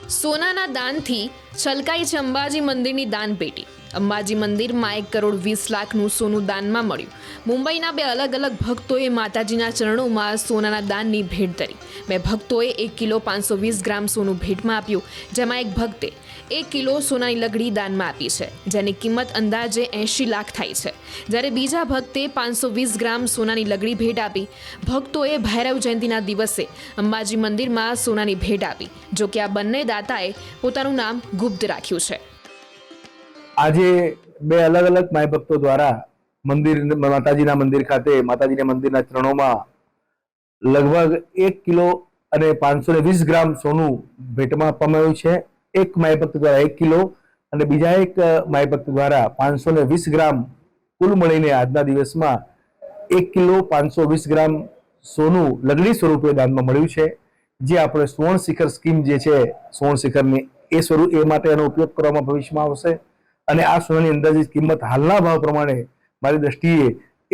સોનાના દાનથી છલકાઈ છે અંબાજી મંદિરની દાનપેટી। અંબાજી મંદિરમાં 1 કરોડ 20 લાખનું સોનું દાનમાં મળ્યું। મુંબઈના બે અલગ અલગ ભક્તોએ માતાજીના ચરણોમાં સોનાના દાનની ભેટ ધરી। બે ભક્તોએ 1 કિલો 520 ગ્રામ સોનું ભેટમાં આપ્યું, જેમાં એક ભક્તે 1 કિલો સોનાની લગડી દાનમાં આપી છે, જેની કિંમત અંદાજે 80 લાખ થાય છે, જ્યારે બીજા ભક્તે 520 ગ્રામ સોનાની લગડી ભેટ આપી। ભક્તોએ ભૈરવ જયંતિના દિવસે અંબાજી મંદિરમાં સોનાની ભેટ આપી। જો કે આ બંને દાતાએ પોતાનું નામ ગુપ્ત રાખ્યું છે। આજે બે અલગ અલગ માય ભક્તો દ્વારા માતાજીના મંદિર ખાતે માતાજીના મંદિરના ચરણોમાં લગભગ 1 કિલો અને 520 ગ્રામ સોનું ભેટમાં આપવામાં આવ્યું છે। એક માય ભક્ત દ્વારા 1 કિલો અને બીજા એક માય ભક્ત દ્વારા 520 ગ્રામ, કુલ મળીને આજના દિવસમાં 1 કિલો 520 ગ્રામ સોનું લગડી સ્વરૂપે દાનમાં મળ્યું છે, જે આપણે સુવર્ણ શિખર સ્કીમ જે છે સુવર્ણ શિખરની એ માટે એનો ઉપયોગ કરવામાં ભવિષ્યમાં આવશે। અને આ સોનાની અંદાજિત કિંમત હાલના ભાવ પ્રમાણે મારી દ્રષ્ટિએ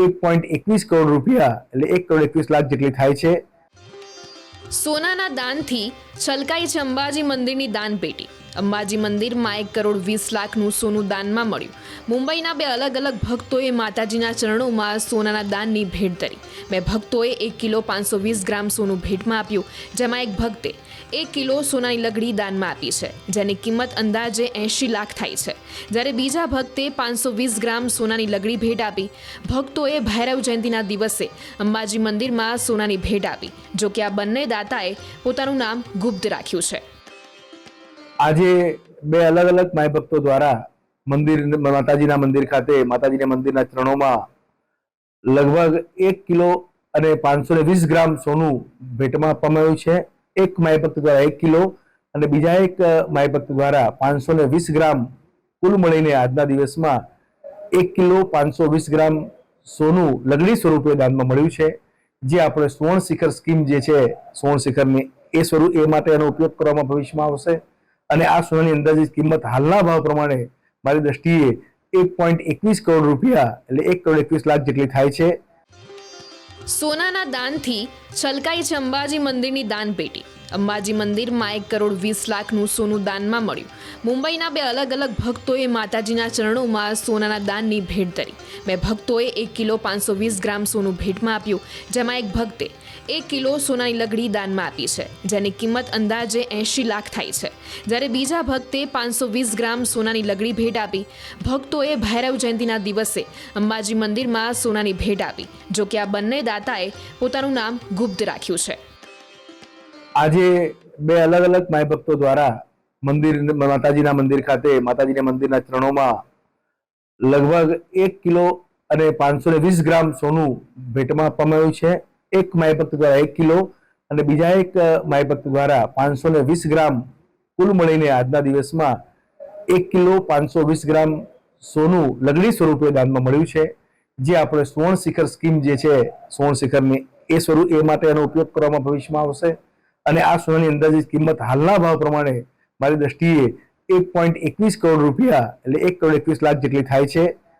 1.21 કરોડ રૂપિયા એટલે 1 કરોડ 21 લાખ જેટલી થાય છે। સોનાના દાનથી છલકાઈ છે અંબાજી મંદિરની દાનપેટી। અંબાજી મંદિરમાં 1 કરોડ 20 લાખનું સોનું દાનમાં મળ્યું। મુંબઈના બે અલગ અલગ ભક્તોએ માતાજીના ચરણોમાં સોનાના દાનની ભેટ ધરી। બે ભક્તોએ 1 કિલો 520 ગ્રામ સોનું ભેટમાં આપ્યું, જેમાં એક ભક્તે 1 કિલો સોનાની લગડી દાનમાં આપી છે, જેની કિંમત અંદાજે 80 લાખ થાય છે, જ્યારે બીજા ભક્તે 520 ગ્રામ સોનાની લગડી ભેટ આપી। ભક્તોએ ભૈરવ જયંતિના દિવસે અંબાજી મંદિરમાં સોનાની ભેટ આપી। જો કે આ બંને દાતાએ પોતાનું નામ ગુપ્ત રાખ્યું છે। આજે બે અલગ અલગ માય ભક્તો દ્વારા માતાજીના મંદિર ખાતે માતાજીના મંદિરના ચરણોમાં લગભગ 1 કિલો અને 520 ગ્રામ સોનું ભેટમાં આપવામાં આવ્યું છે। એક માય ભક્ત દ્વારા 1 કિલો અને બીજા એક માય ભક્ત દ્વારા 520 ગ્રામ, કુલ મળીને આજના દિવસમાં 1 કિલો 520 ગ્રામ સોનું લગડી સ્વરૂપે દાનમાં મળ્યું છે, જે આપણે સુવર્ણ શિખર સ્કીમ જે છે સુવર્ણ શિખરની એ માટે એનો ઉપયોગ કરવામાં ભવિષ્યમાં આવશે। અને આ સોનાની અંદાજિત કિંમત હાલના ભાવ પ્રમાણે મારી દ્રષ્ટિએ 1.21 કરોડ રૂપિયા એટલે 1 કરોડ 21 લાખ જેટલી થાય છે। સોનાના દાનથી છલકાઈ છે અંબાજી મંદિરની દાનપેટી। અંબાજી મંદિરમાં 1 કરોડ 20 લાખનું સોનું દાનમાં મળ્યું। મુંબઈના બે અલગ અલગ ભક્તોએ માતાજીના ચરણોમાં સોનાના દાનની ભેટ ધરી। બે ભક્તોએ 1 કિલો 520 ગ્રામ સોનું ભેટમાં આપ્યું, જેમાં એક ભક્તે 1 કિલો સોનાની લગડી દાનમાં આપી છે, જેની કિંમત અંદાજે 80 લાખ થાય છે, જ્યારે બીજા ભક્તે 520 ગ્રામ સોનાની લગડી ભેટ આપી। ભક્તોએ ભૈરવ જયંતિના દિવસે અંબાજી મંદિરમાં સોનાની ભેટ આપી। જો કે આ બંને દાતાએ પોતાનું નામ ગુપ્ત રાખ્યું છે। આજે બે અલગ અલગ માય ભક્તો દ્વારા માતાજીના મંદિર ખાતે માતાજીના મંદિરના ચરણોમાં લગભગ 1 કિલો અને 520 ગ્રામ સોનું ભેટમાં આપવામાં આવ્યું છે। એક માય ભક્ત દ્વારા 1 કિલો અને બીજા એક માય ભક્ત દ્વારા 520 ગ્રામ, કુલ મળીને આજના દિવસમાં 1 કિલો 520 ગ્રામ સોનું લગડી સ્વરૂપે દાનમાં મળ્યું છે, જે આપણે સુવર્ણ શિખર સ્કીમ જે છે સુવર્ણ શિખરની એ માટે એનો ઉપયોગ કરવામાં ભવિષ્યમાં આવશે। અને આ સોનાની અંદાજિત કિંમત હાલના ભાવ પ્રમાણે મારી દ્રષ્ટિએ 1.21 કરોડ રૂપિયા એટલે 1 કરોડ 21 લાખ જેટલી થાય છે।